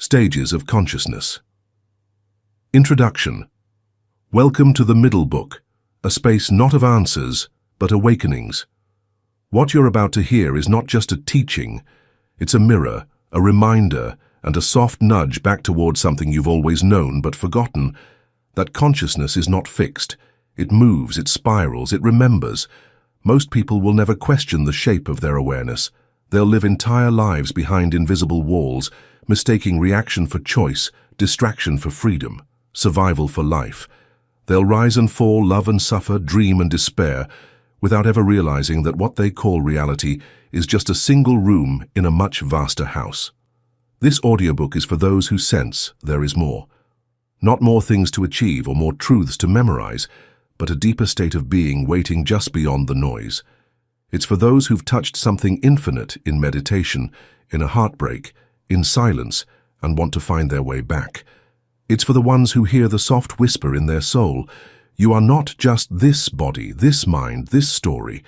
Stages of Consciousness. Introduction. Welcome to the Middle Book, a space not of answers, but awakenings. What you're about to hear is not just a teaching, it's a mirror, a reminder, and a soft nudge back towards something you've always known but forgotten, that consciousness is not fixed. It moves, it spirals, it remembers. Most people will never question the shape of their awareness. They'll live entire lives behind invisible walls, mistaking reaction for choice, distraction for freedom, survival for life. They'll rise and fall, love and suffer, dream and despair, without ever realizing that what they call reality is just a single room in a much vaster house. This audiobook is for those who sense there is more. Not more things to achieve or more truths to memorize, but a deeper state of being waiting just beyond the noise. It's for those who've touched something infinite in meditation, in a heartbreak, in silence, and want to find their way back. It's for the ones who hear the soft whisper in their soul, you are not just this body, this mind, this story.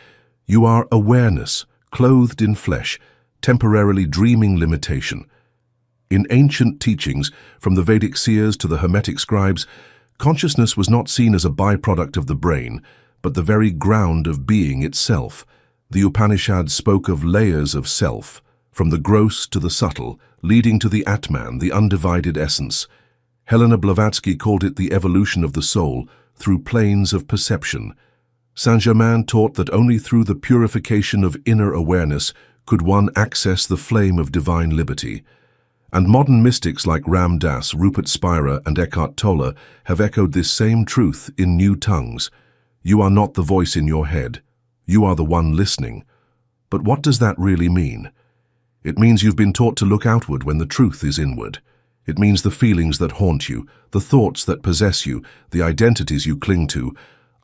You are awareness, clothed in flesh, temporarily dreaming limitation. In ancient teachings, from the Vedic seers to the Hermetic scribes, consciousness was not seen as a byproduct of the brain, but the very ground of being itself. The Upanishads spoke of layers of self, from the gross to the subtle, leading to the Atman, the undivided essence. Helena Blavatsky called it the evolution of the soul through planes of perception. Saint-Germain taught that only through the purification of inner awareness could one access the flame of divine liberty. And modern mystics like Ram Dass, Rupert Spira, and Eckhart Tolle have echoed this same truth in new tongues. You are not the voice in your head. You are the one listening. But what does that really mean? It means you've been taught to look outward when the truth is inward. It means the feelings that haunt you, the thoughts that possess you, the identities you cling to,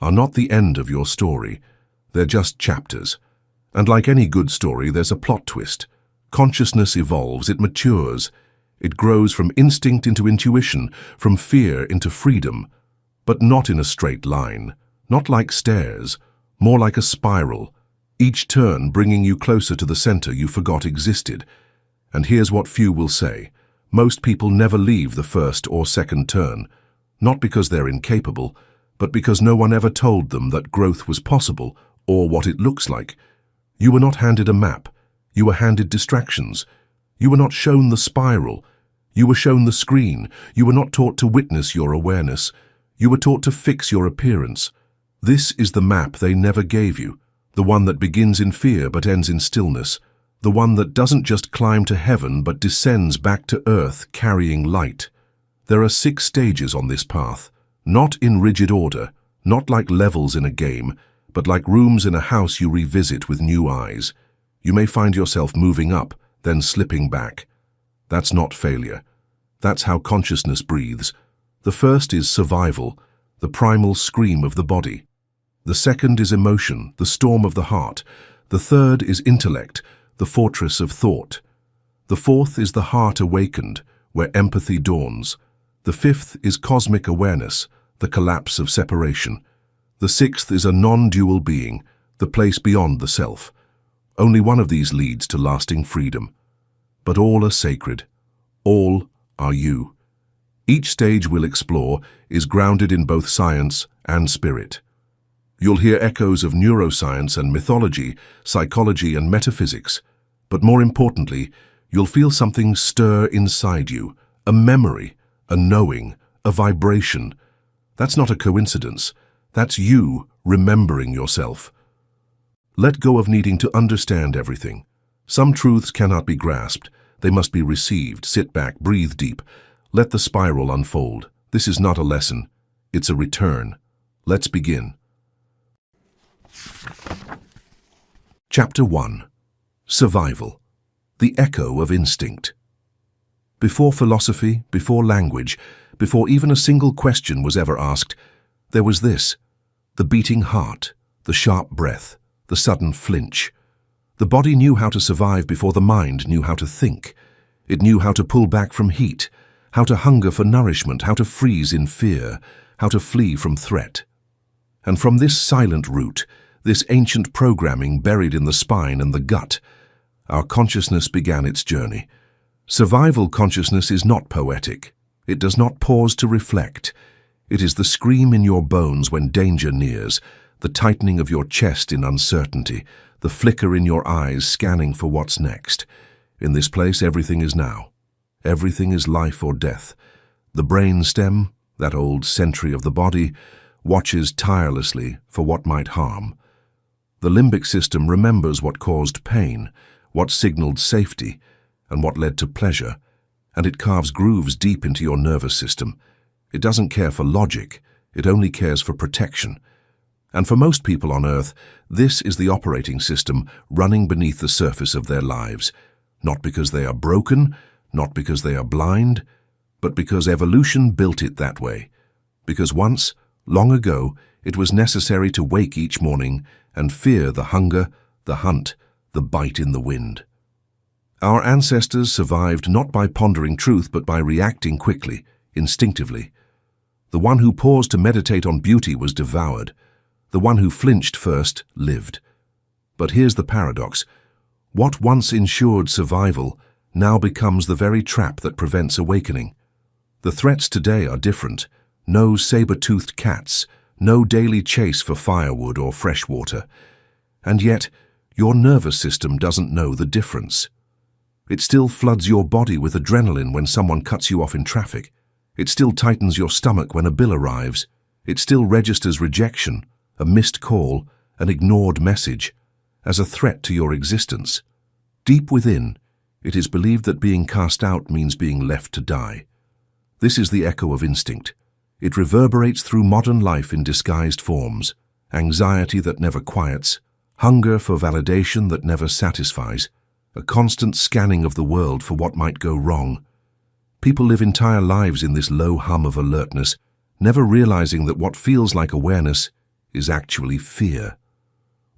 are not the end of your story. They're just chapters. And like any good story, there's a plot twist. Consciousness evolves, it matures. It grows from instinct into intuition, from fear into freedom. But not in a straight line, not like stairs, more like a spiral. Each turn bringing you closer to the center you forgot existed. And here's what few will say. Most people never leave the first or second turn, not because they're incapable, but because no one ever told them that growth was possible or what it looks like. You were not handed a map. You were handed distractions. You were not shown the spiral. You were shown the screen. You were not taught to witness your awareness. You were taught to fix your appearance. This is the map they never gave you. The one that begins in fear but ends in stillness. The one that doesn't just climb to heaven but descends back to earth carrying light. There are 6 stages on this path, not in rigid order, not like levels in a game, but like rooms in a house you revisit with new eyes. You may find yourself moving up, then slipping back. That's not failure. That's how consciousness breathes. The first is survival, the primal scream of the body. The second is emotion, the storm of the heart. The third is intellect, the fortress of thought. The fourth is the heart awakened, where empathy dawns. The fifth is cosmic awareness, the collapse of separation. The sixth is a non-dual being, the place beyond the self. Only one of these leads to lasting freedom. But all are sacred. All are you. Each stage we'll explore is grounded in both science and spirit. You'll hear echoes of neuroscience and mythology, psychology and metaphysics. But more importantly, you'll feel something stir inside you, a memory, a knowing, a vibration. That's not a coincidence. That's you remembering yourself. Let go of needing to understand everything. Some truths cannot be grasped. They must be received. Sit back, breathe deep. Let the spiral unfold. This is not a lesson. It's a return. Let's begin. Chapter 1. Survival. The echo of instinct. Before philosophy, before language, before even a single question was ever asked, there was this: the beating heart, the sharp breath, the sudden flinch. The body knew how to survive before the mind knew how to think. It knew how to pull back from heat, how to hunger for nourishment, how to freeze in fear, how to flee from threat. And from this silent root, this ancient programming buried in the spine and the gut, our consciousness began its journey. Survival consciousness is not poetic. It does not pause to reflect. It is the scream in your bones when danger nears, the tightening of your chest in uncertainty, the flicker in your eyes scanning for what's next. In this place, everything is now. Everything is life or death. The brain stem, that old sentry of the body, watches tirelessly for what might harm. The limbic system remembers what caused pain, what signaled safety, and what led to pleasure, and it carves grooves deep into your nervous system. It doesn't care for logic, it only cares for protection. And for most people on Earth, this is the operating system running beneath the surface of their lives, not because they are broken, not because they are blind, but because evolution built it that way. Because once, long ago, it was necessary to wake each morning and fear the hunger, the hunt, the bite in the wind. Our ancestors survived not by pondering truth but by reacting quickly, instinctively. The one who paused to meditate on beauty was devoured. The one who flinched first lived. But here's the paradox. What once ensured survival now becomes the very trap that prevents awakening. The threats today are different. No saber-toothed cats, no daily chase for firewood or fresh water. And yet, your nervous system doesn't know the difference. It still floods your body with adrenaline when someone cuts you off in traffic. It still tightens your stomach when a bill arrives. It still registers rejection, a missed call, an ignored message, as a threat to your existence. Deep within, it is believed that being cast out means being left to die. This is the echo of instinct. It reverberates through modern life in disguised forms: anxiety that never quiets, hunger for validation that never satisfies, a constant scanning of the world for what might go wrong. People live entire lives in this low hum of alertness, never realizing that what feels like awareness is actually fear.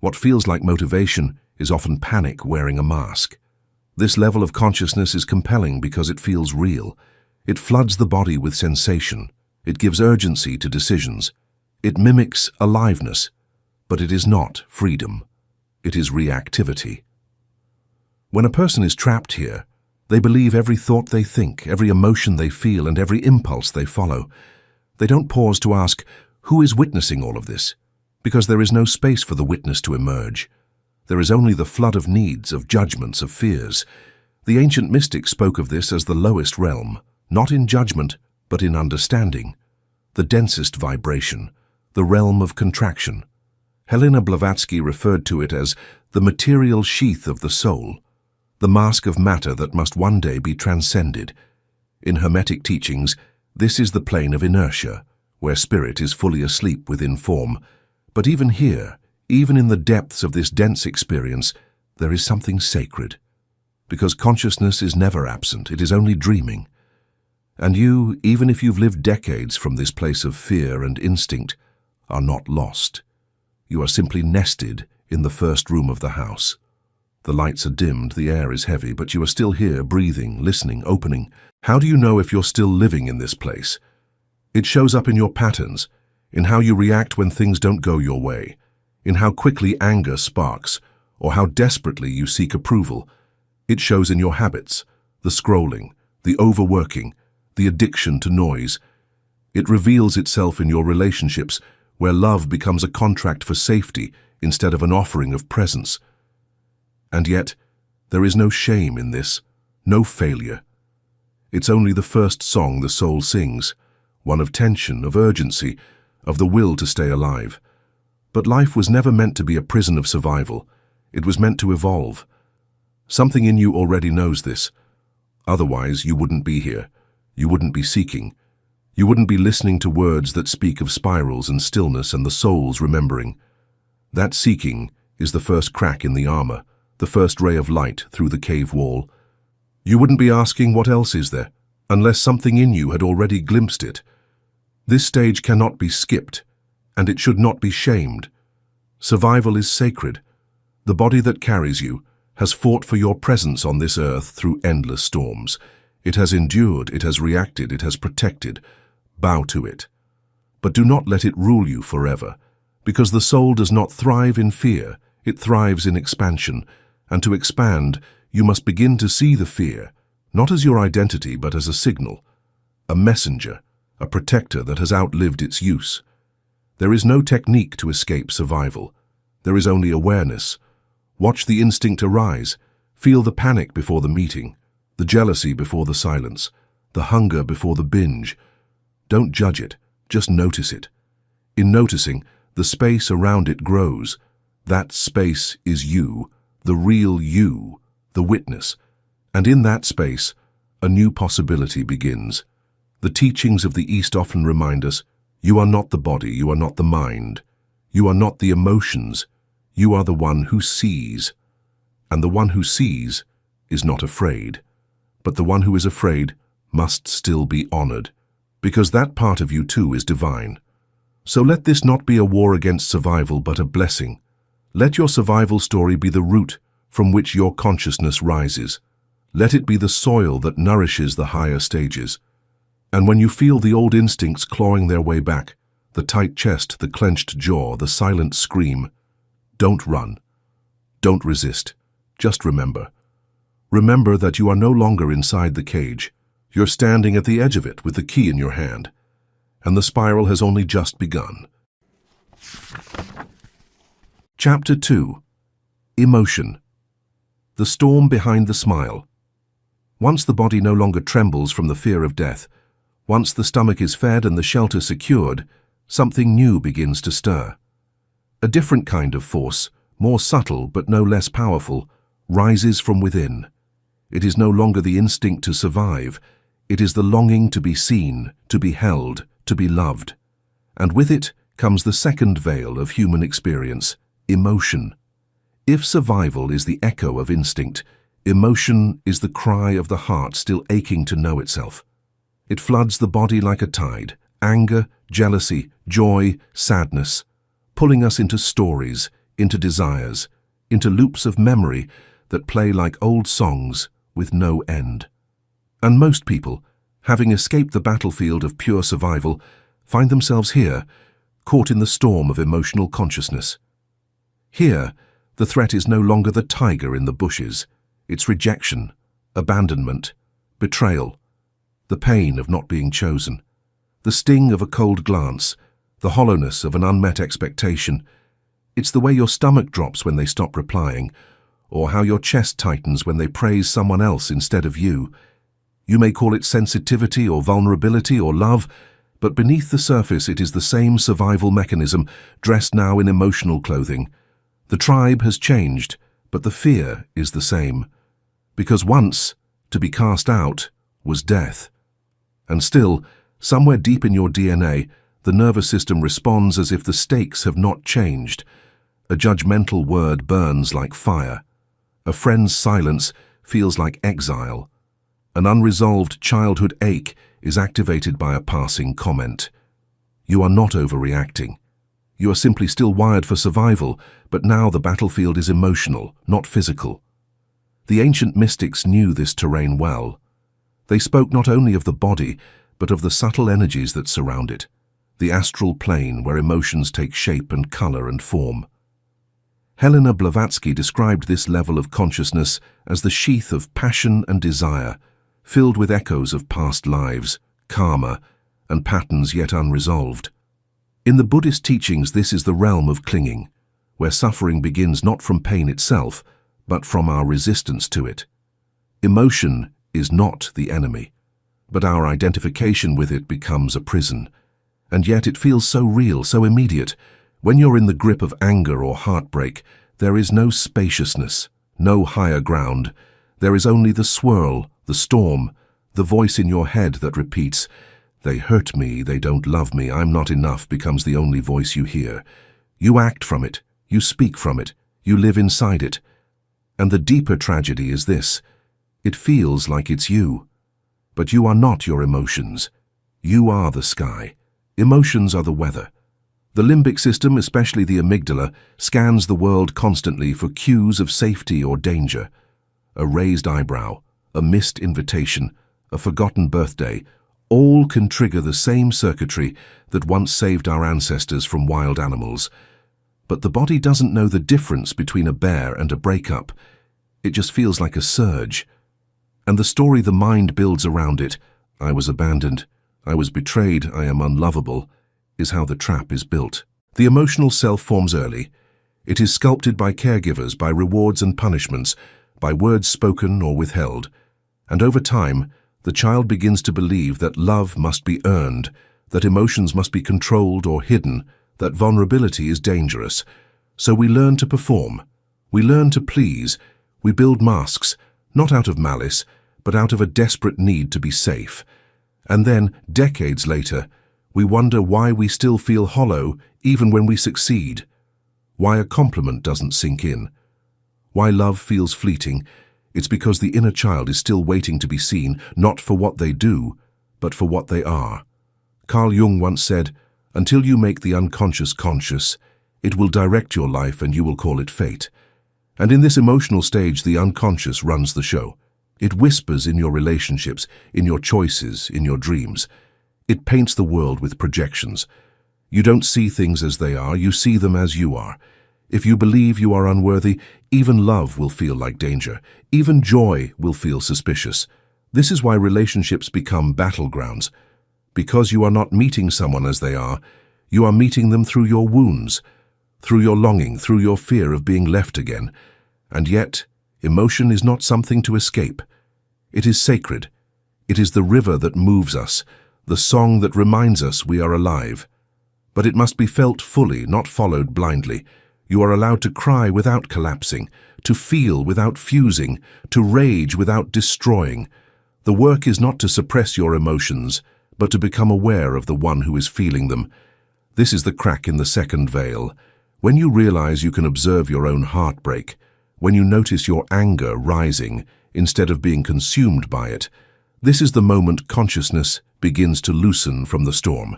What feels like motivation is often panic wearing a mask. This level of consciousness is compelling because it feels real. It floods the body with sensation. It gives urgency to decisions. It mimics aliveness, but it is not freedom. It is reactivity. When a person is trapped here, they believe every thought they think, every emotion they feel, and every impulse they follow. They don't pause to ask, who is witnessing all of this? Because there is no space for the witness to emerge. There is only the flood of needs, of judgments, of fears. The ancient mystics spoke of this as the lowest realm, not in judgment, but in understanding. The densest vibration, the realm of contraction. Helena Blavatsky referred to it as the material sheath of the soul, the mask of matter that must one day be transcended. In Hermetic teachings, this is the plane of inertia, where spirit is fully asleep within form. But even here, even in the depths of this dense experience, there is something sacred. Because consciousness is never absent, it is only dreaming. And you, even if you've lived decades from this place of fear and instinct, are not lost. You are simply nested in the first room of the house. The lights are dimmed, the air is heavy, but you are still here, breathing, listening, opening. How do you know if you're still living in this place? It shows up in your patterns, in how you react when things don't go your way, in how quickly anger sparks, or how desperately you seek approval. It shows in your habits, the scrolling, the overworking, the addiction to noise. It reveals itself in your relationships, where love becomes a contract for safety instead of an offering of presence. And yet, there is no shame in this, no failure. It's only the first song the soul sings, one of tension, of urgency, of the will to stay alive. But life was never meant to be a prison of survival. It was meant to evolve. Something in you already knows this. Otherwise, you wouldn't be here. You wouldn't be seeking. You wouldn't be listening to words that speak of spirals and stillness and the soul's remembering. That seeking is the first crack in the armor, the first ray of light through the cave wall. You wouldn't be asking what else is there, unless something in you had already glimpsed it. This stage cannot be skipped, and it should not be shamed. Survival is sacred. The body that carries you has fought for your presence on this earth through endless storms. It has endured, it has reacted, it has protected. Bow to it. But do not let it rule you forever, because the soul does not thrive in fear, it thrives in expansion, and to expand, you must begin to see the fear, not as your identity but as a signal, a messenger, a protector that has outlived its use. There is no technique to escape survival. There is only awareness. Watch the instinct arise. Feel the panic before the meeting, the jealousy before the silence, the hunger before the binge. Don't judge it, just notice it. In noticing, the space around it grows. That space is you, the real you, the witness. And in that space, a new possibility begins. The teachings of the East often remind us, you are not the body, you are not the mind, you are not the emotions, you are the one who sees. And the one who sees is not afraid. But the one who is afraid must still be honored, because that part of you too is divine. So let this not be a war against survival, but a blessing. Let your survival story be the root from which your consciousness rises. Let it be the soil that nourishes the higher stages. And when you feel the old instincts clawing their way back, the tight chest, the clenched jaw, the silent scream, don't run. Don't resist. Just remember. Remember that you are no longer inside the cage. You're standing at the edge of it with the key in your hand. And the spiral has only just begun. Chapter 2. Emotion. The storm behind the smile. Once the body no longer trembles from the fear of death, once the stomach is fed and the shelter secured, something new begins to stir. A different kind of force, more subtle but no less powerful, rises from within. It is no longer the instinct to survive. It is the longing to be seen, to be held, to be loved. And with it comes the second veil of human experience, emotion. If survival is the echo of instinct, emotion is the cry of the heart still aching to know itself. It floods the body like a tide, anger, jealousy, joy, sadness, pulling us into stories, into desires, into loops of memory that play like old songs with no end. And most people, having escaped the battlefield of pure survival, find themselves here, caught in the storm of emotional consciousness. Here, the threat is no longer the tiger in the bushes. It's rejection, abandonment, betrayal, the pain of not being chosen, the sting of a cold glance, the hollowness of an unmet expectation. It's the way your stomach drops when they stop replying, or how your chest tightens when they praise someone else instead of you. You may call it sensitivity or vulnerability or love, but beneath the surface it is the same survival mechanism, dressed now in emotional clothing. The tribe has changed, but the fear is the same. Because once, to be cast out was death. And still, somewhere deep in your DNA, the nervous system responds as if the stakes have not changed. A judgmental word burns like fire. A friend's silence feels like exile. An unresolved childhood ache is activated by a passing comment. You are not overreacting. You are simply still wired for survival, but now the battlefield is emotional, not physical. The ancient mystics knew this terrain well. They spoke not only of the body, but of the subtle energies that surround it, the astral plane where emotions take shape and color and form. Helena Blavatsky described this level of consciousness as the sheath of passion and desire, filled with echoes of past lives, karma, and patterns yet unresolved. In the Buddhist teachings, this is the realm of clinging, where suffering begins not from pain itself, but from our resistance to it. Emotion is not the enemy, but our identification with it becomes a prison. And yet it feels so real, so immediate. When you're in the grip of anger or heartbreak, there is no spaciousness, no higher ground. There is only the swirl, the storm, the voice in your head that repeats, "They hurt me, they don't love me, I'm not enough," becomes the only voice you hear. You act from it, you speak from it, you live inside it. And the deeper tragedy is this: it feels like it's you. But you are not your emotions. You are the sky. Emotions are the weather. The limbic system, especially the amygdala, scans the world constantly for cues of safety or danger. A raised eyebrow, a missed invitation, a forgotten birthday, all can trigger the same circuitry that once saved our ancestors from wild animals. But the body doesn't know the difference between a bear and a breakup. It just feels like a surge. And the story the mind builds around it, I was abandoned, I was betrayed, I am unlovable, is how the trap is built. The emotional self forms early. It is sculpted by caregivers, by rewards and punishments, by words spoken or withheld. And over time, the child begins to believe that love must be earned, that emotions must be controlled or hidden, that vulnerability is dangerous. So we learn to perform. We learn to please. We build masks, not out of malice, but out of a desperate need to be safe. And then, decades later, we wonder why we still feel hollow even when we succeed. Why a compliment doesn't sink in. Why love feels fleeting. It's because the inner child is still waiting to be seen, not for what they do, but for what they are. Carl Jung once said, "Until you make the unconscious conscious, it will direct your life and you will call it fate." And in this emotional stage, the unconscious runs the show. It whispers in your relationships, in your choices, in your dreams. It paints the world with projections. You don't see things as they are, you see them as you are. If you believe you are unworthy, even love will feel like danger. Even joy will feel suspicious. This is why relationships become battlegrounds. Because you are not meeting someone as they are, you are meeting them through your wounds, through your longing, through your fear of being left again. And yet, emotion is not something to escape. It is sacred. It is the river that moves us, the song that reminds us we are alive. But it must be felt fully, not followed blindly. You are allowed to cry without collapsing, to feel without fusing, to rage without destroying. The work is not to suppress your emotions, but to become aware of the one who is feeling them. This is the crack in the second veil. When you realize you can observe your own heartbreak, when you notice your anger rising instead of being consumed by it, this is the moment consciousness begins to loosen from the storm.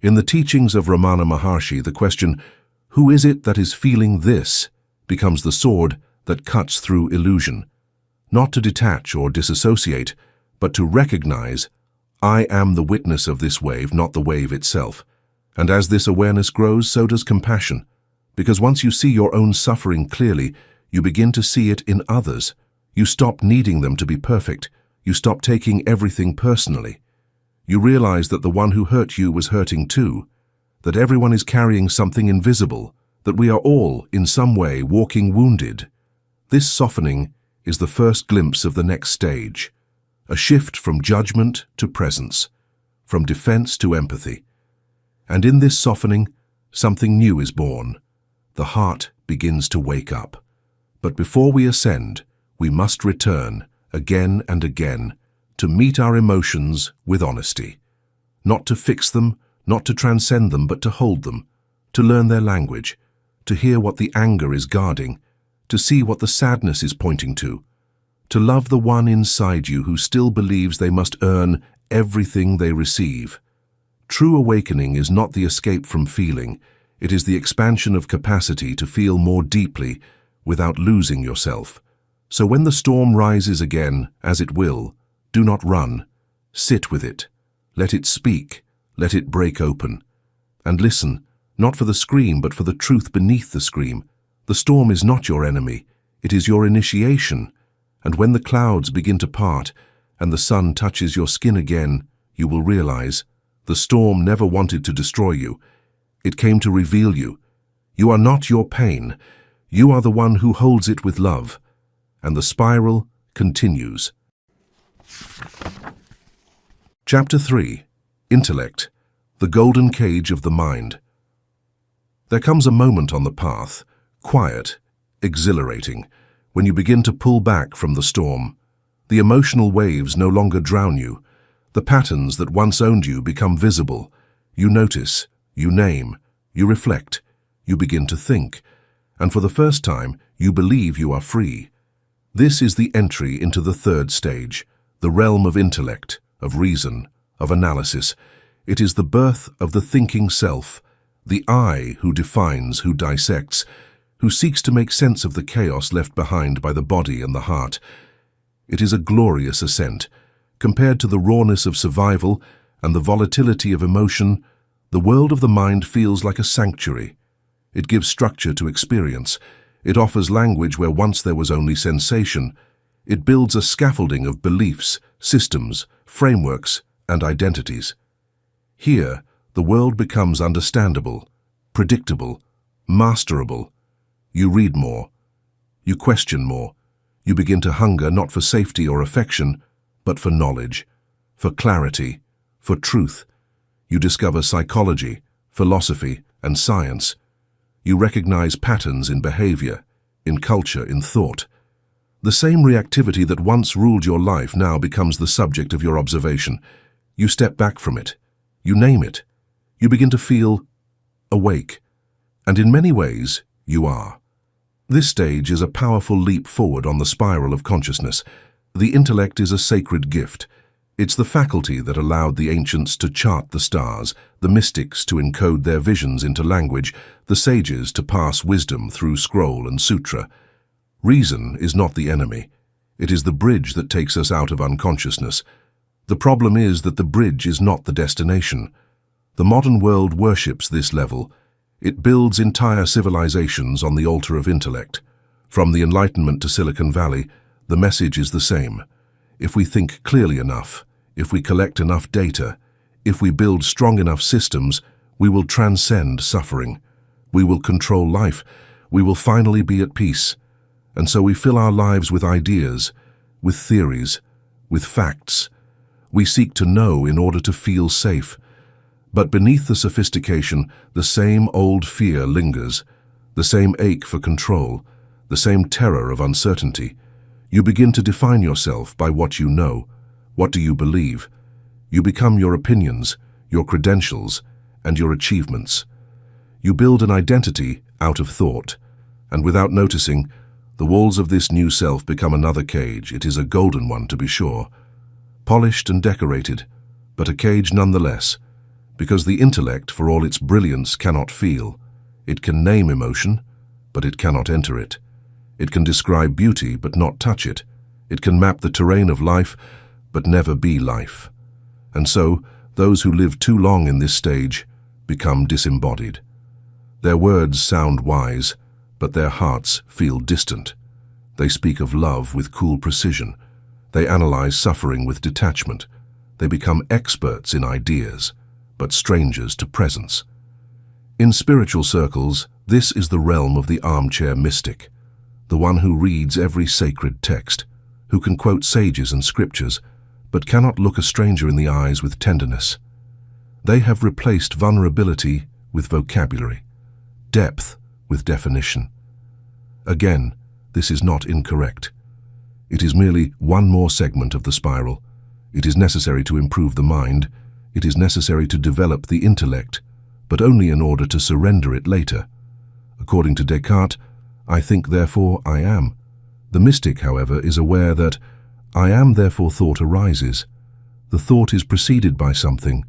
In the teachings of Ramana Maharshi, the question, "Who is it that is feeling this?" becomes the sword that cuts through illusion. Not to detach or disassociate, but to recognize, I am the witness of this wave, not the wave itself. And as this awareness grows, so does compassion. Because once you see your own suffering clearly, you begin to see it in others. You stop needing them to be perfect. You stop taking everything personally. You realize that the one who hurt you was hurting too, that everyone is carrying something invisible, that we are all, in some way, walking wounded. This softening is the first glimpse of the next stage, a shift from judgment to presence, from defense to empathy. And in this softening, something new is born. The heart begins to wake up. But before we ascend, we must return, again and again, to meet our emotions with honesty. Not to fix them, not to transcend them, but to hold them, to learn their language, to hear what the anger is guarding, to see what the sadness is pointing to love the one inside you who still believes they must earn everything they receive. True awakening is not the escape from feeling, it is the expansion of capacity to feel more deeply without losing yourself. So when the storm rises again, as it will, do not run. Sit with it. Let it speak. Let it break open. And listen, not for the scream, but for the truth beneath the scream. The storm is not your enemy. It is your initiation. And when the clouds begin to part and the sun touches your skin again, you will realize the storm never wanted to destroy you. It came to reveal you. You are not your pain. You are the one who holds it with love. And the spiral continues. Chapter 3. Intellect, the golden cage of the mind. There comes a moment on the path, quiet, exhilarating, when you begin to pull back from the storm. The emotional waves no longer drown you. The patterns that once owned you become visible. You notice, you name, you reflect, you begin to think, and for the first time, you believe you are free. This is the entry into the third stage, the realm of intellect, of reason, of analysis. It is the birth of the thinking self, the I who defines, who dissects, who seeks to make sense of the chaos left behind by the body and the heart. It is a glorious ascent. Compared to the rawness of survival and the volatility of emotion, the world of the mind feels like a sanctuary. It gives structure to experience. It offers language where once there was only sensation. It builds a scaffolding of beliefs, systems, frameworks, and identities. Here, the world becomes understandable, predictable, masterable. You read more. You question more. You begin to hunger not for safety or affection, but for knowledge, for clarity, for truth. You discover psychology, philosophy, and science. You recognize patterns in behavior, in culture, in thought. The same reactivity that once ruled your life now becomes the subject of your observation. You step back from it. You name it. You begin to feel awake. And in many ways, you are. This stage is a powerful leap forward on the spiral of consciousness. The intellect is a sacred gift. It's the faculty that allowed the ancients to chart the stars, the mystics to encode their visions into language, the sages to pass wisdom through scroll and sutra. Reason is not the enemy. It is the bridge that takes us out of unconsciousness. The problem is that the bridge is not the destination. The modern world worships this level. It builds entire civilizations on the altar of intellect. From the Enlightenment to Silicon Valley, the message is the same. If we think clearly enough, if we collect enough data, if we build strong enough systems, we will transcend suffering. We will control life. We will finally be at peace. And so we fill our lives with ideas, with theories, with facts. We seek to know in order to feel safe. But beneath the sophistication, the same old fear lingers, the same ache for control, the same terror of uncertainty. You begin to define yourself by what you know. What do you believe? You become your opinions, your credentials, and your achievements. You build an identity out of thought, and without noticing, the walls of this new self become another cage. It is a golden one, to be sure, polished and decorated, but a cage nonetheless, because the intellect, for all its brilliance, cannot feel. It can name emotion, but it cannot enter it. It can describe beauty, but not touch it. It can map the terrain of life, but never be life. And so, those who live too long in this stage become disembodied. Their words sound wise, but their hearts feel distant. They speak of love with cool precision. They analyze suffering with detachment. They become experts in ideas, but strangers to presence. In spiritual circles, this is the realm of the armchair mystic, the one who reads every sacred text, who can quote sages and scriptures, but cannot look a stranger in the eyes with tenderness. They have replaced vulnerability with vocabulary, depth with definition. Again, this is not incorrect. It is merely one more segment of the spiral. It is necessary to improve the mind. It is necessary to develop the intellect, but only in order to surrender it later. According to Descartes, I think, therefore I am. The mystic, however, is aware that I am, therefore thought arises. The thought is preceded by something,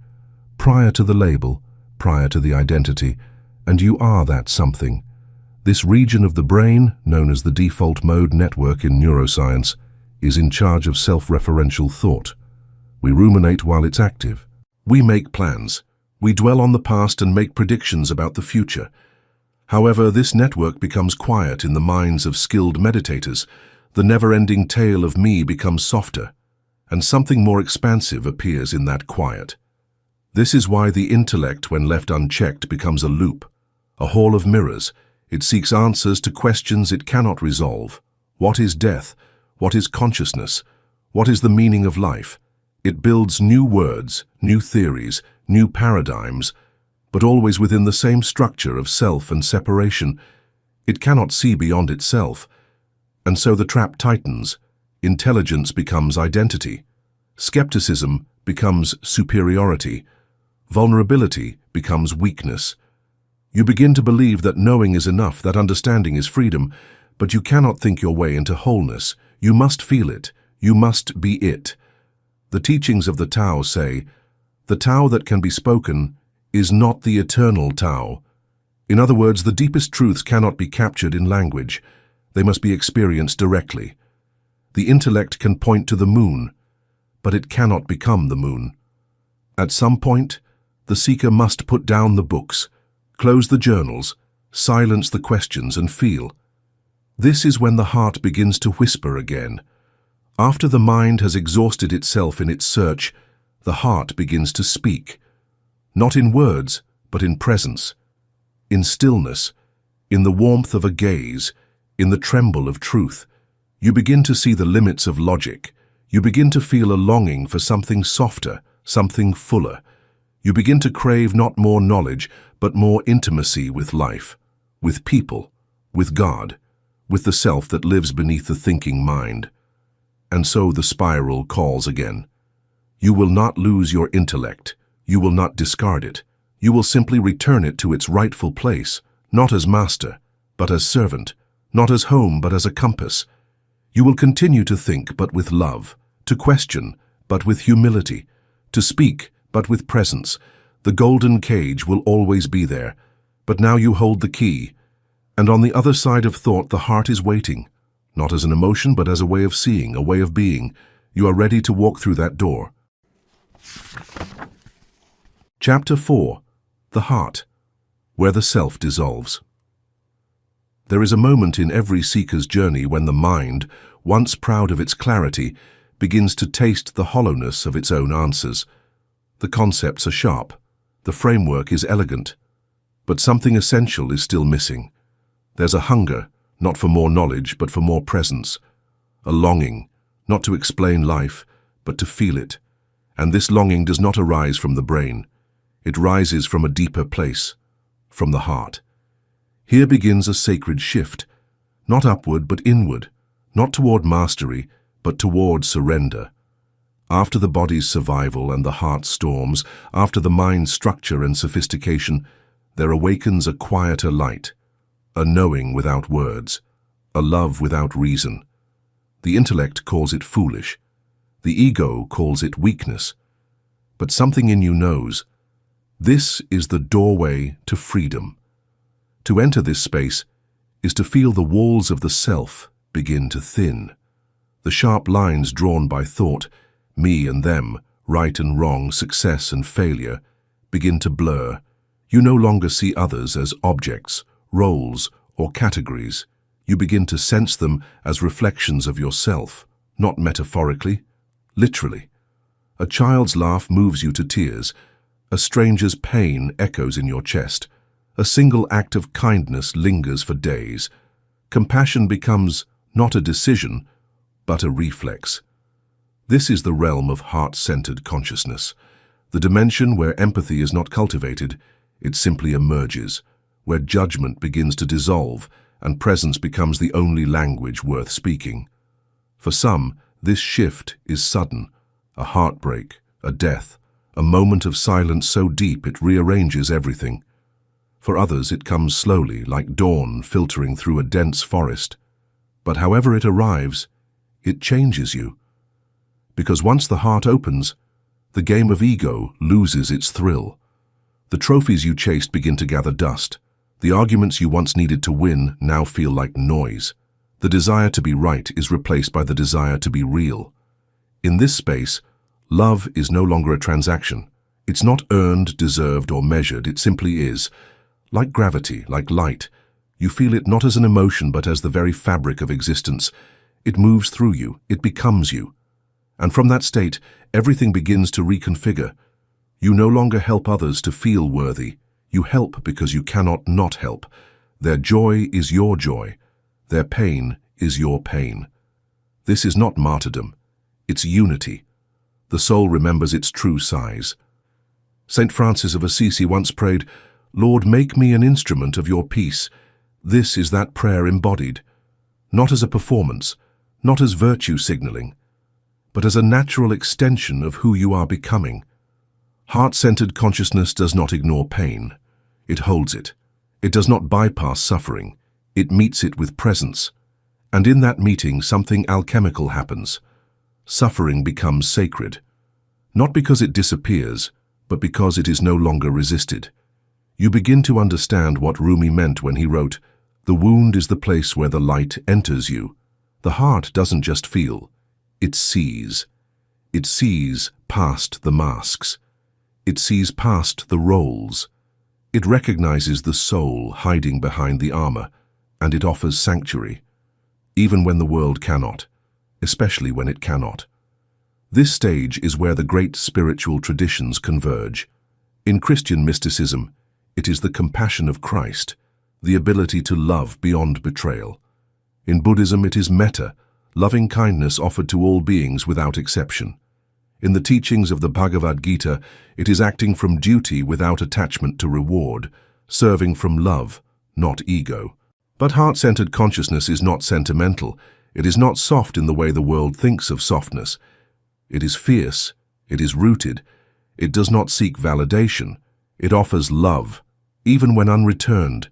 prior to the label, prior to the identity, and you are that something. This region of the brain, known as the default mode network in neuroscience, is in charge of self-referential thought. We ruminate while it's active. We make plans. We dwell on the past and make predictions about the future. However, this network becomes quiet in the minds of skilled meditators. The never-ending tale of me becomes softer, and something more expansive appears in that quiet. This is why the intellect, when left unchecked, becomes a loop, a hall of mirrors. It seeks answers to questions it cannot resolve. What is death? What is consciousness? What is the meaning of life? It builds new words, new theories, new paradigms, but always within the same structure of self and separation. It cannot see beyond itself, and so the trap tightens. Intelligence becomes identity. Skepticism becomes superiority. Vulnerability becomes weakness. You begin to believe that knowing is enough, that understanding is freedom, but you cannot think your way into wholeness. You must feel it. You must be it. The teachings of the Tao say, the Tao that can be spoken is not the eternal Tao. In other words, the deepest truths cannot be captured in language. They must be experienced directly. The intellect can point to the moon, but it cannot become the moon. At some point, the seeker must put down the books, close the journals, silence the questions, and feel. This is when the heart begins to whisper again. After the mind has exhausted itself in its search, the heart begins to speak, not in words, but in presence, in stillness, in the warmth of a gaze, in the tremble of truth. You begin to see the limits of logic. You begin to feel a longing for something softer, something fuller. You begin to crave not more knowledge, but more intimacy with life, with people, with God, with the self that lives beneath the thinking mind. And so the spiral calls again. You will not lose your intellect. You will not discard it. You will simply return it to its rightful place, not as master, but as servant, not as home, but as a compass. You will continue to think, but with love, to question, but with humility, to speak, but with presence. The golden cage will always be there, but now you hold the key. And on the other side of thought, the heart is waiting, not as an emotion, but as a way of seeing, a way of being. You are ready to walk through that door. Chapter 4. The Heart, where the self dissolves. There is a moment in every seeker's journey when the mind, once proud of its clarity, begins to taste the hollowness of its own answers. The concepts are sharp, the framework is elegant, but something essential is still missing. There's a hunger, not for more knowledge, but for more presence. A longing, not to explain life, but to feel it. And this longing does not arise from the brain. It rises from a deeper place, from the heart. Here begins a sacred shift, not upward but inward, not toward mastery, but toward surrender. After the body's survival and the heart's storms, after the mind's structure and sophistication, there awakens a quieter light, a knowing without words, a love without reason. The intellect calls it foolish. The ego calls it weakness. But something in you knows, this is the doorway to freedom. To enter this space is to feel the walls of the self begin to thin. The sharp lines drawn by thought, me and them, right and wrong, success and failure, begin to blur. You no longer see others as objects, roles, or categories. You begin to sense them as reflections of yourself, not metaphorically, literally. A child's laugh moves you to tears. A stranger's pain echoes in your chest. A single act of kindness lingers for days. Compassion becomes not a decision, but a reflex. This is the realm of heart-centered consciousness, the dimension where empathy is not cultivated, it simply emerges, where judgment begins to dissolve and presence becomes the only language worth speaking. For some, this shift is sudden, a heartbreak, a death, a moment of silence so deep it rearranges everything. For others, it comes slowly, like dawn filtering through a dense forest. But however it arrives, it changes you. Because once the heart opens, the game of ego loses its thrill. The trophies you chased begin to gather dust. The arguments you once needed to win now feel like noise. The desire to be right is replaced by the desire to be real. In this space, love is no longer a transaction. It's not earned, deserved, or measured. It simply is. Like gravity, like light, you feel it not as an emotion but as the very fabric of existence. It moves through you. It becomes you. And from that state, everything begins to reconfigure. You no longer help others to feel worthy. You help because you cannot not help. Their joy is your joy. Their pain is your pain. This is not martyrdom. It's unity. The soul remembers its true size. St. Francis of Assisi once prayed, "Lord, make me an instrument of your peace." This is that prayer embodied, not as a performance, not as virtue signaling, but as a natural extension of who you are becoming. Heart-centered consciousness does not ignore pain. It holds it. It does not bypass suffering. It meets it with presence. And in that meeting, something alchemical happens. Suffering becomes sacred, not because it disappears, but because it is no longer resisted. You begin to understand what Rumi meant when he wrote, "The wound is the place where the light enters you." The heart doesn't just feel, it sees. It sees past the masks. It sees past the roles. It recognizes the soul hiding behind the armor, and it offers sanctuary, even when the world cannot. especially when it cannot. This stage is where the great spiritual traditions converge. In Christian mysticism, it is the compassion of Christ, the ability to love beyond betrayal. In Buddhism, it is metta, loving kindness offered to all beings without exception. In the teachings of the Bhagavad Gita, it is acting from duty without attachment to reward, serving from love, not ego. But heart-centered consciousness is not sentimental. It is not soft in the way the world thinks of softness. It is fierce. It is rooted. It does not seek validation. It offers love, even when unreturned.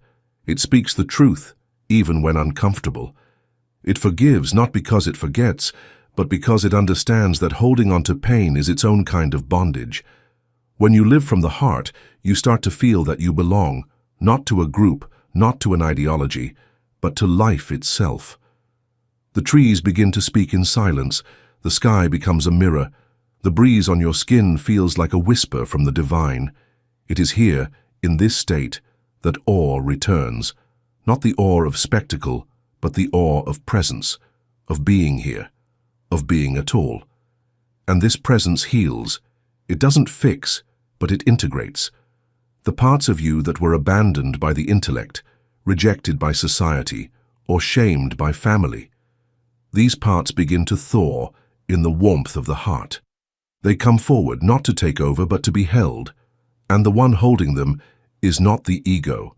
It speaks the truth, even when uncomfortable. It forgives not because it forgets, but because it understands that holding on to pain is its own kind of bondage. When you live from the heart, you start to feel that you belong, not to a group, not to an ideology, but to life itself. The trees begin to speak in silence, the sky becomes a mirror, the breeze on your skin feels like a whisper from the divine. It is here, in this state, that awe returns, not the awe of spectacle, but the awe of presence, of being here, of being at all. And this presence heals. It doesn't fix, but it integrates. The parts of you that were abandoned by the intellect, rejected by society, or shamed by family, these parts begin to thaw in the warmth of the heart. They come forward not to take over but to be held, and the one holding them is not the ego.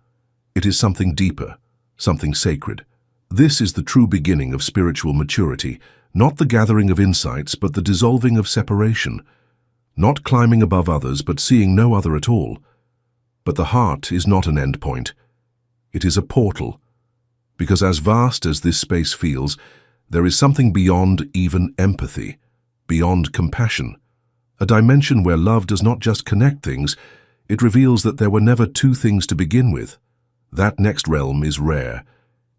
It is something deeper, something sacred. This is the true beginning of spiritual maturity, not the gathering of insights but the dissolving of separation, not climbing above others but seeing no other at all. But the heart is not an end point. It is a portal, because as vast as this space feels, there is something beyond even empathy, beyond compassion, a dimension where love does not just connect things, it reveals that there were never two things to begin with. That next realm is rare.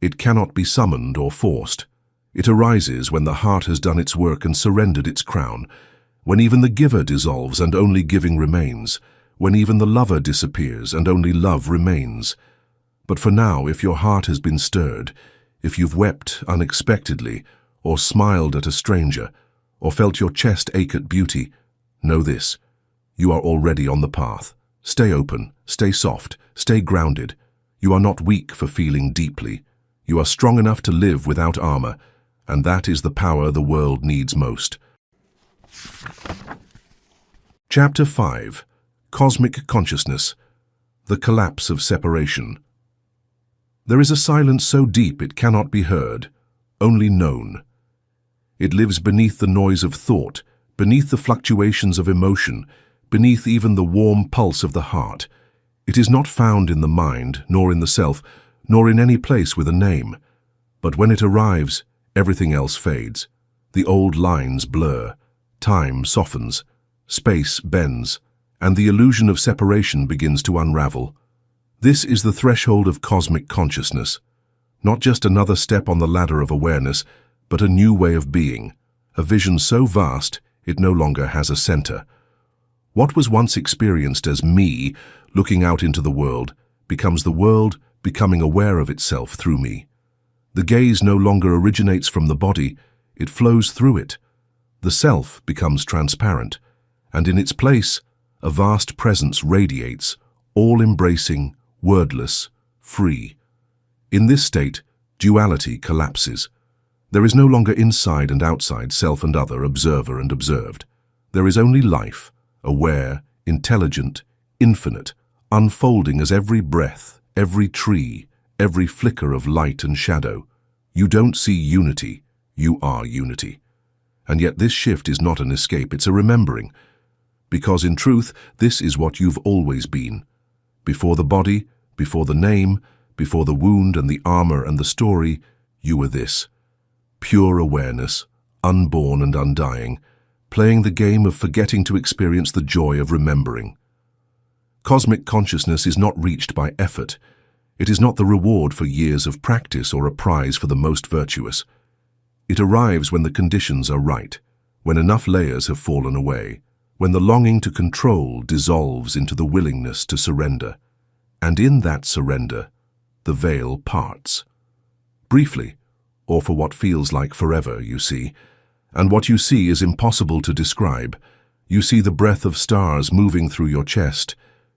It cannot be summoned or forced. It arises when the heart has done its work and surrendered its crown, when even the giver dissolves and only giving remains, when even the lover disappears and only love remains. But for now, if your heart has been stirred, if you've wept unexpectedly, or smiled at a stranger, or felt your chest ache at beauty, know this: you are already on the path. Stay open, stay soft, stay grounded. You are not weak for feeling deeply. You are strong enough to live without armor, and that is the power the world needs most. Chapter 5. Cosmic Consciousness. The Collapse of Separation. There is a silence so deep it cannot be heard, only known. It lives beneath the noise of thought, beneath the fluctuations of emotion, beneath even the warm pulse of the heart. It is not found in the mind, nor in the self, nor in any place with a name. But when it arrives, everything else fades. The old lines blur, time softens, space bends, and the illusion of separation begins to unravel. This is the threshold of cosmic consciousness, not just another step on the ladder of awareness, but a new way of being, a vision so vast it no longer has a center. What was once experienced as me, looking out into the world, becomes the world becoming aware of itself through me. The gaze no longer originates from the body, it flows through it. The self becomes transparent, and in its place, a vast presence radiates, all-embracing, wordless, free. In this state, duality collapses. There is no longer inside and outside, self and other, observer and observed. There is only life, aware, intelligent, infinite, unfolding as every breath, every tree, every flicker of light and shadow. You don't see unity, you are unity. And yet this shift is not an escape, it's a remembering. Because in truth, this is what you've always been. Before the body, before the name, before the wound and the armor and the story, you were this. Pure awareness, unborn and undying, playing the game of forgetting to experience the joy of remembering. Cosmic consciousness is not reached by effort. It is not the reward for years of practice or a prize for the most virtuous. It arrives when the conditions are right, when enough layers have fallen away, when the longing to control dissolves into the willingness to surrender. And in that surrender, the veil parts. Briefly, or for what feels like forever, you see, And what you see is impossible to describe. You see the breath of stars moving through your chest.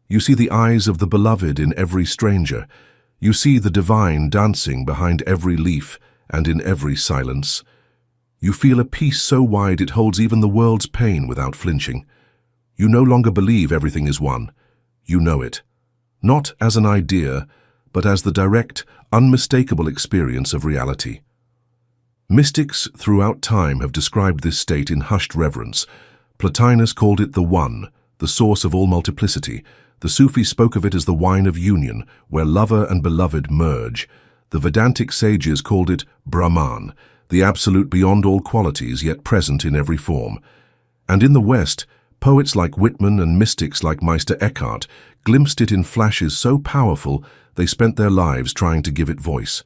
You see the eyes of the beloved in every stranger. You see the divine dancing behind every leaf and in every silence. You feel a peace so wide it holds even the world's pain without flinching. You no longer believe everything is one. You know it. Not as an idea, but as the direct, unmistakable experience of reality. Mystics throughout time have described this state in hushed reverence. Plotinus called it the One, the source of all multiplicity. The Sufis spoke of it as the wine of union, where lover and beloved merge. The Vedantic sages called it Brahman, the absolute beyond all qualities, yet present in every form. And in the West, poets like Whitman and mystics like Meister Eckhart glimpsed it in flashes so powerful they spent their lives trying to give it voice.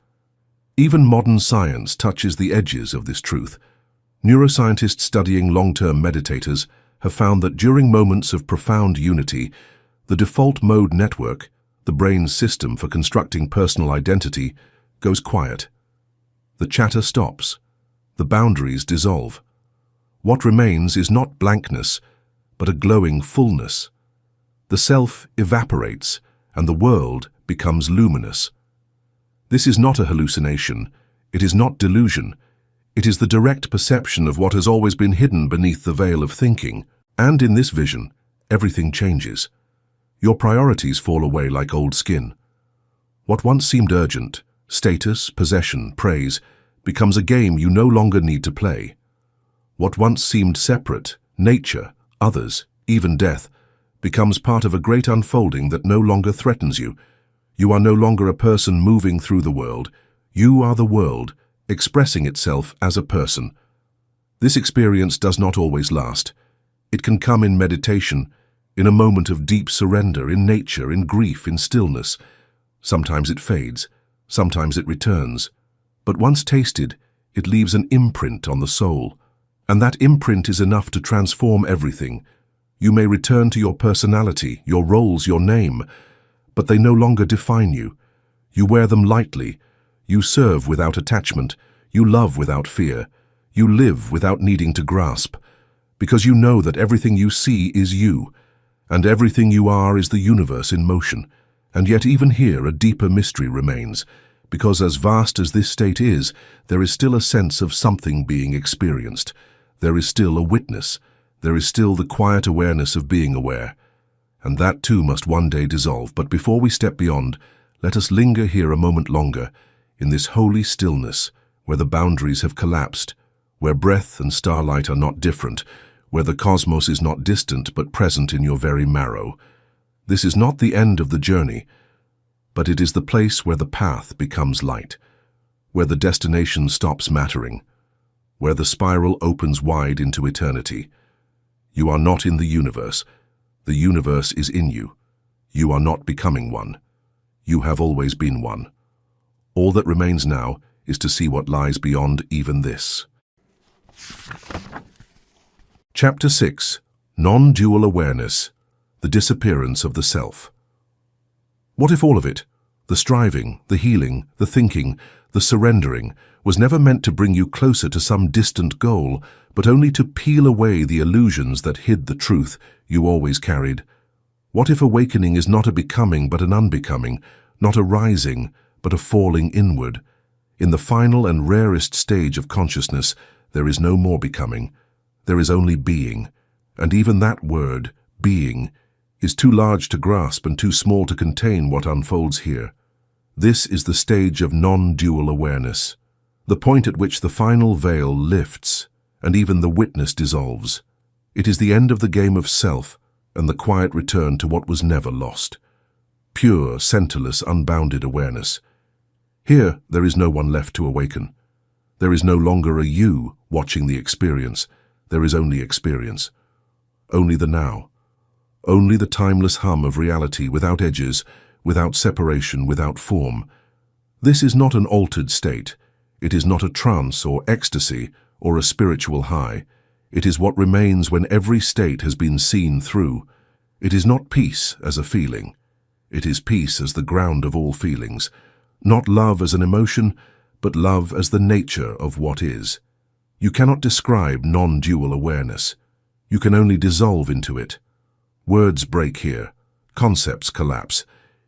Even modern science touches the edges of this truth. Neuroscientists studying long-term meditators have found that during moments of profound unity, the default mode network, the brain's system for constructing personal identity, goes quiet. The chatter stops. The boundaries dissolve. What remains is not blankness, but a glowing fullness. The self evaporates, and the world becomes luminous. This is not a hallucination. It is not delusion. It is the direct perception of what has always been hidden beneath the veil of thinking. And in this vision, everything changes. Your priorities fall away like old skin. What once seemed urgent, status, possession, praise, becomes a game you no longer need to play. What once seemed separate, nature, others, even death, becomes part of a great unfolding that no longer threatens you. You are no longer a person moving through the world. You are the world, expressing itself as a person. This experience does not always last. It can come in meditation, in a moment of deep surrender, in nature, in grief, in stillness. Sometimes it fades, sometimes it returns. But once tasted, it leaves an imprint on the soul. And that imprint is enough to transform everything. You may return to your personality, your roles, your name, but they no longer define you. You wear them lightly. You serve without attachment. You love without fear. You live without needing to grasp, because you know that everything you see is you, and everything you are is the universe in motion. And yet even here a deeper mystery remains, because as vast as this state is, there is still a sense of something being experienced. There is still a witness. There is still the quiet awareness of being aware. And that too must one day dissolve. But before we step beyond, let us linger here a moment longer, in this holy stillness, where the boundaries have collapsed, where breath and starlight are not different, where the cosmos is not distant but present in your very marrow. This is not the end of the journey, but it is the place where the path becomes light, where the destination stops mattering, where the spiral opens wide into eternity. You are not in the universe. The universe is in you. You are not becoming one. You have always been one. All that remains now is to see what lies beyond even this. Chapter 6. Non-dual Awareness. The Disappearance of the Self. What if all of it, the striving, the healing, the thinking, the surrendering, was never meant to bring you closer to some distant goal, but only to peel away the illusions that hid the truth you always carried? What if awakening is not a becoming but an unbecoming, not a rising but a falling inward? In the final and rarest stage of consciousness, there is no more becoming. There is only being, and even that word, being, is too large to grasp and too small to contain what unfolds here. This is the stage of non-dual awareness, the point at which the final veil lifts and even the witness dissolves. It is the end of the game of self and the quiet return to what was never lost. Pure, centerless, unbounded awareness. Here there is no one left to awaken. There is no longer a you watching the experience. There is only experience. Only the now. Only the timeless hum of reality, without edges, without separation, without form. This is not an altered state. It is not a trance or ecstasy or a spiritual high. It is what remains when every state has been seen through. It is not peace as a feeling. It is peace as the ground of all feelings. Not love as an emotion, but love as the nature of what is. You cannot describe non-dual awareness. You can only dissolve into it. Words break here. Concepts collapse.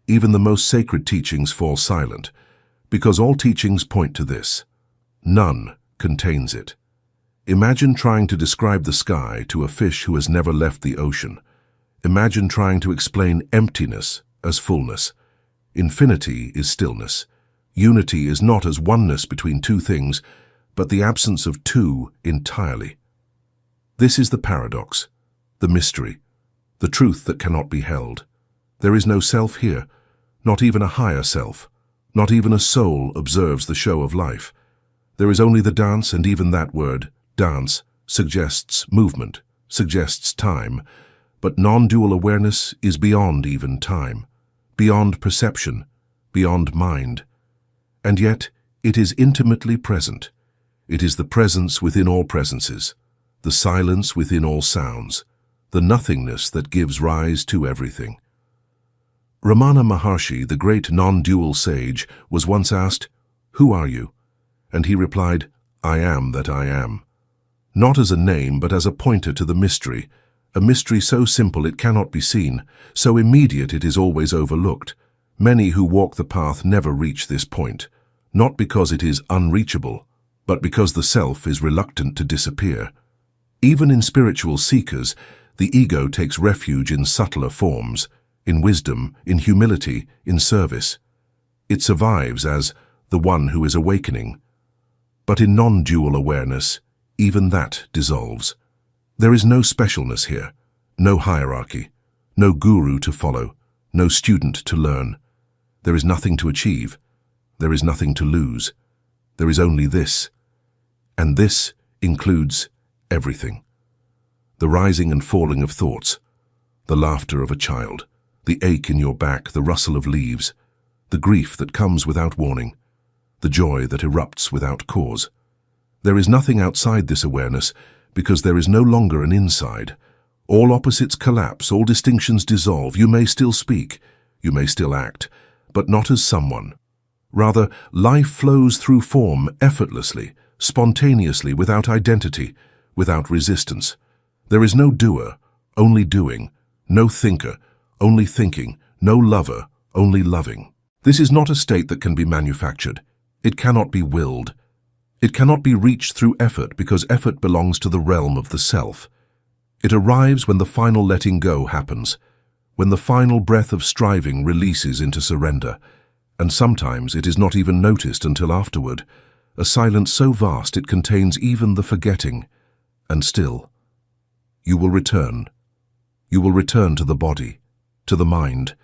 Even the most sacred teachings fall silent, because all teachings point to this. None contains it. Imagine trying to describe the sky to a fish who has never left the ocean. Imagine trying to explain emptiness as fullness. Infinity is stillness. Unity is not as oneness between two things, but the absence of two entirely. This is the paradox, the mystery, the truth that cannot be held. There is no self here, not even a higher self. Not even a soul observes the show of life. There is only the dance, and even that word, dance, suggests movement, suggests time. But non-dual awareness is beyond even time, beyond perception, beyond mind. And yet, it is intimately present. It is the presence within all presences, the silence within all sounds, the nothingness that gives rise to everything. Ramana Maharshi, the great non-dual sage, was once asked, "Who are you?" And he replied, "I am that I am." Not as a name, but as a pointer to the mystery, a mystery so simple it cannot be seen, so immediate it is always overlooked. Many who walk the path never reach this point, not because it is unreachable, but because the self is reluctant to disappear. Even in spiritual seekers, the ego takes refuge in subtler forms, in wisdom, in humility, in service. It survives as the one who is awakening. But in non-dual awareness, even that dissolves. There is no specialness here, no hierarchy, no guru to follow, no student to learn. There is nothing to achieve. There is nothing to lose. There is only this. And this includes everything. The rising and falling of thoughts, the laughter of a child, the ache in your back, the rustle of leaves, the grief that comes without warning, the joy that erupts without cause. There is nothing outside this awareness, because there is no longer an inside. All opposites collapse, all distinctions dissolve. You may still speak, you may still act, but not as someone. Rather, life flows through form effortlessly, spontaneously, without identity, without resistance. There is no doer, only doing, no thinker, only thinking, no lover, only loving. This is not a state that can be manufactured. It cannot be willed. It cannot be reached through effort, because effort belongs to the realm of the self. It arrives when the final letting go happens, when the final breath of striving releases into surrender. And sometimes it is not even noticed until afterward, a silence so vast it contains even the forgetting. And still, you will return. You will return to the body, to the mind,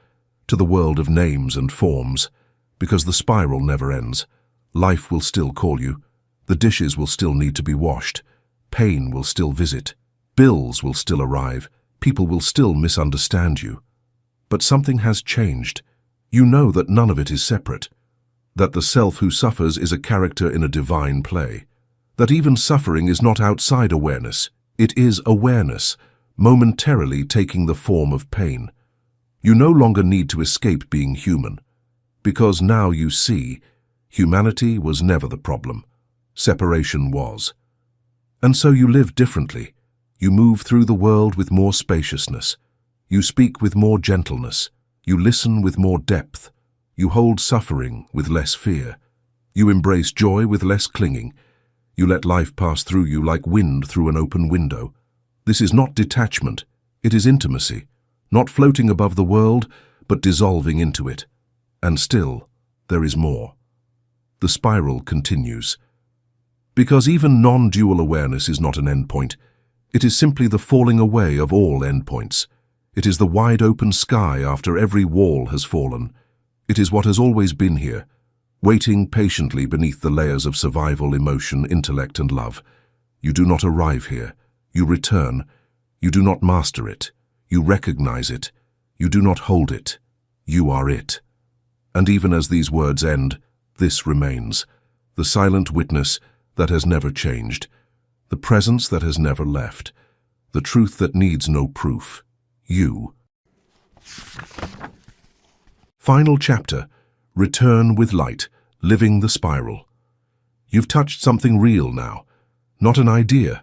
to the world of names and forms, because the spiral never ends. Life will still call you. The dishes will still need to be washed. Pain will still visit. Bills will still arrive. People will still misunderstand you. But something has changed. You know that none of it is separate. That the self who suffers is a character in a divine play. That even suffering is not outside awareness. It is awareness, momentarily taking the form of pain. You no longer need to escape being human, because now you see, humanity was never the problem. Separation was. And so you live differently. You move through the world with more spaciousness. You speak with more gentleness. You listen with more depth. You hold suffering with less fear. You embrace joy with less clinging. You let life pass through you like wind through an open window. This is not detachment. It is intimacy. Not floating above the world, but dissolving into it. And still, there is more. The spiral continues. Because even non-dual awareness is not an endpoint. It is simply the falling away of all endpoints. It is the wide open sky after every wall has fallen. It is what has always been here, waiting patiently beneath the layers of survival, emotion, intellect, and love. You do not arrive here. You return. You do not master it. You recognize it. You do not hold it. You are it. And even as these words end, this remains. The silent witness that has never changed. The presence that has never left. The truth that needs no proof. You. Final chapter. Return with light. Living the spiral. You've touched something real now. Not an idea,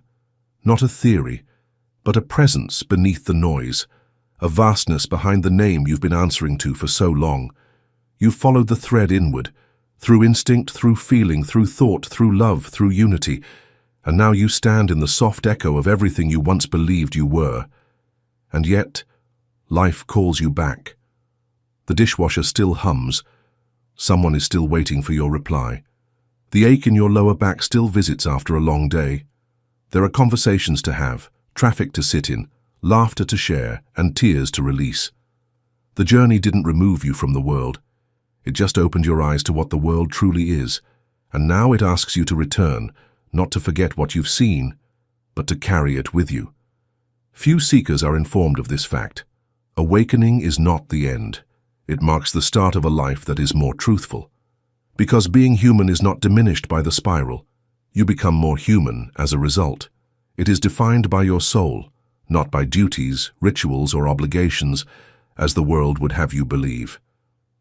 not a theory, but a presence beneath the noise, a vastness behind the name you've been answering to for so long. You've followed the thread inward, through instinct, through feeling, through thought, through love, through unity, and now you stand in the soft echo of everything you once believed you were. And yet, life calls you back. The dishwasher still hums. Someone is still waiting for your reply. The ache in your lower back still visits after a long day. There are conversations to have, traffic to sit in, laughter to share, and tears to release. The journey didn't remove you from the world. It just opened your eyes to what the world truly is, and now it asks you to return, not to forget what you've seen, but to carry it with you. Few seekers are informed of this fact. Awakening is not the end. It marks the start of a life that is more truthful. Because being human is not diminished by the spiral, you become more human as a result. It is defined by your soul, not by duties, rituals, or obligations, as the world would have you believe.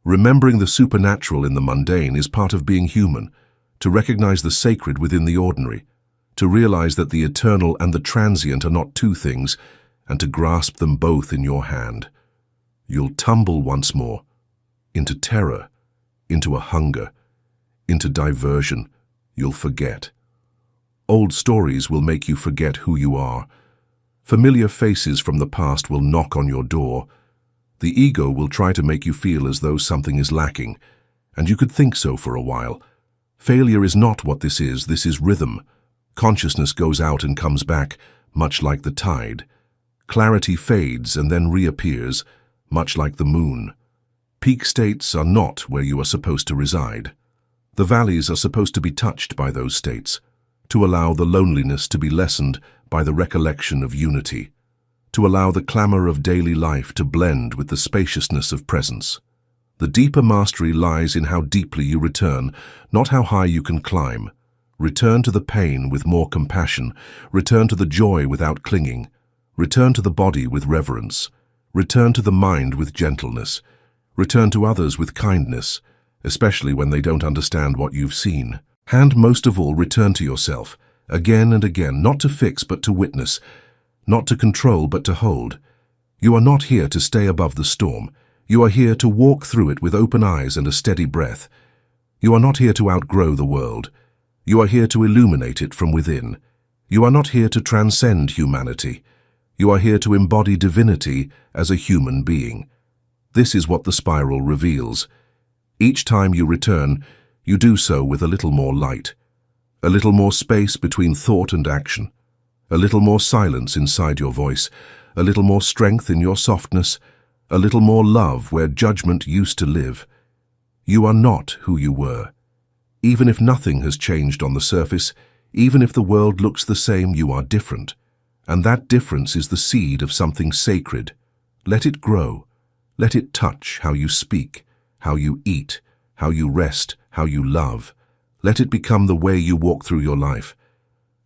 Remembering the supernatural in the mundane is part of being human, to recognize the sacred within the ordinary, to realize that the eternal and the transient are not two things, and to grasp them both in your hand. You'll tumble once more, into terror, into a hunger, into diversion. You'll forget. Old stories will make you forget who you are. Familiar faces from the past will knock on your door. The ego will try to make you feel as though something is lacking, and you could think so for a while. Failure is not what this is rhythm. Consciousness goes out and comes back, much like the tide. Clarity fades and then reappears, much like the moon. Peak states are not where you are supposed to reside. The valleys are supposed to be touched by those states, to allow the loneliness to be lessened by the recollection of unity, to allow the clamor of daily life to blend with the spaciousness of presence. The deeper mastery lies in how deeply you return, not how high you can climb. Return to the pain with more compassion. Return to the joy without clinging. Return to the body with reverence. Return to the mind with gentleness. Return to others with kindness, especially when they don't understand what you've seen. And most of all, return to yourself, again and again, not to fix but to witness, not to control but to hold. You are not here to stay above the storm. You are here to walk through it with open eyes and a steady breath. You are not here to outgrow the world. You are here to illuminate it from within. You are not here to transcend humanity. You are here to embody divinity as a human being. This is what the spiral reveals. Each time you return, you do so with a little more light, a little more space between thought and action, a little more silence inside your voice, a little more strength in your softness, a little more love where judgment used to live. You are not who you were. Even if nothing has changed on the surface, even if the world looks the same, you are different. And that difference is the seed of something sacred. Let it grow. Let it touch how you speak, how you eat, how you rest, how you love. Let it become the way you walk through your life.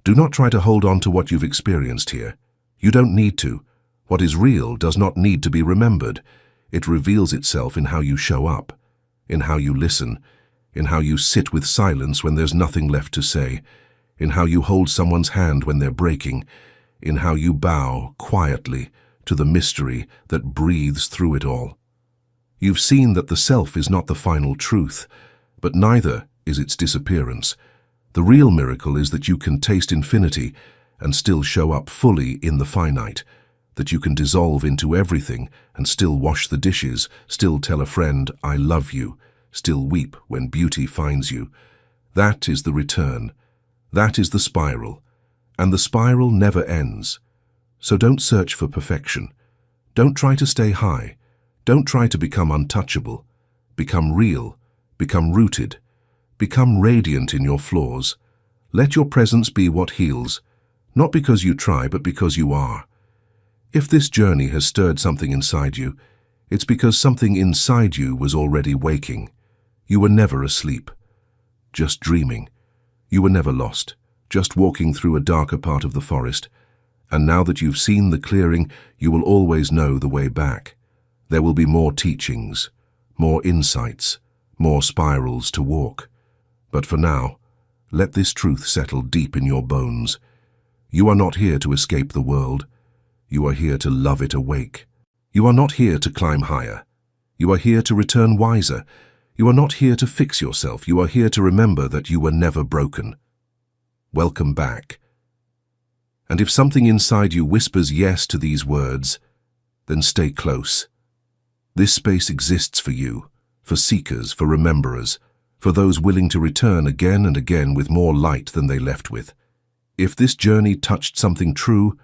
Do not try to hold on to what you've experienced here. You don't need to. What is real does not need to be remembered. It reveals itself in how you show up, in how you listen, in how you sit with silence when there's nothing left to say, in how you hold someone's hand when they're breaking, in how you bow quietly to the mystery that breathes through it all. You've seen that the self is not the final truth, but neither is its disappearance. The real miracle is that you can taste infinity and still show up fully in the finite, that you can dissolve into everything and still wash the dishes, still tell a friend, "I love you," still weep when beauty finds you. That is the return. That is the spiral. And the spiral never ends. So don't search for perfection. Don't try to stay high. Don't try to become untouchable. Become real. Become rooted. Become radiant in your flaws. Let your presence be what heals, not because you try, but because you are. If this journey has stirred something inside you, it's because something inside you was already waking. You were never asleep, just dreaming. You were never lost, just walking through a darker part of the forest. And now that you've seen the clearing, you will always know the way back. There will be more teachings, more insights, more spirals to walk. But for now, Let this truth settle deep in your bones. You are not here to escape the world. You are here to love it awake. You are not here to climb higher. You are here to return wiser. You are not here to fix yourself. You are here to remember that you were never broken. Welcome back. And if something inside you whispers yes to these words, then stay close. This space exists for you, for seekers, for rememberers, for those willing to return again and again with more light than they left with. If this journey touched something true,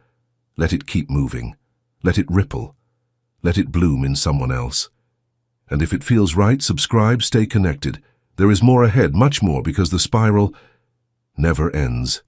let it keep moving. Let it ripple. Let it bloom in someone else. And if it feels right, subscribe, stay connected. There is more ahead, much more, because the spiral never ends.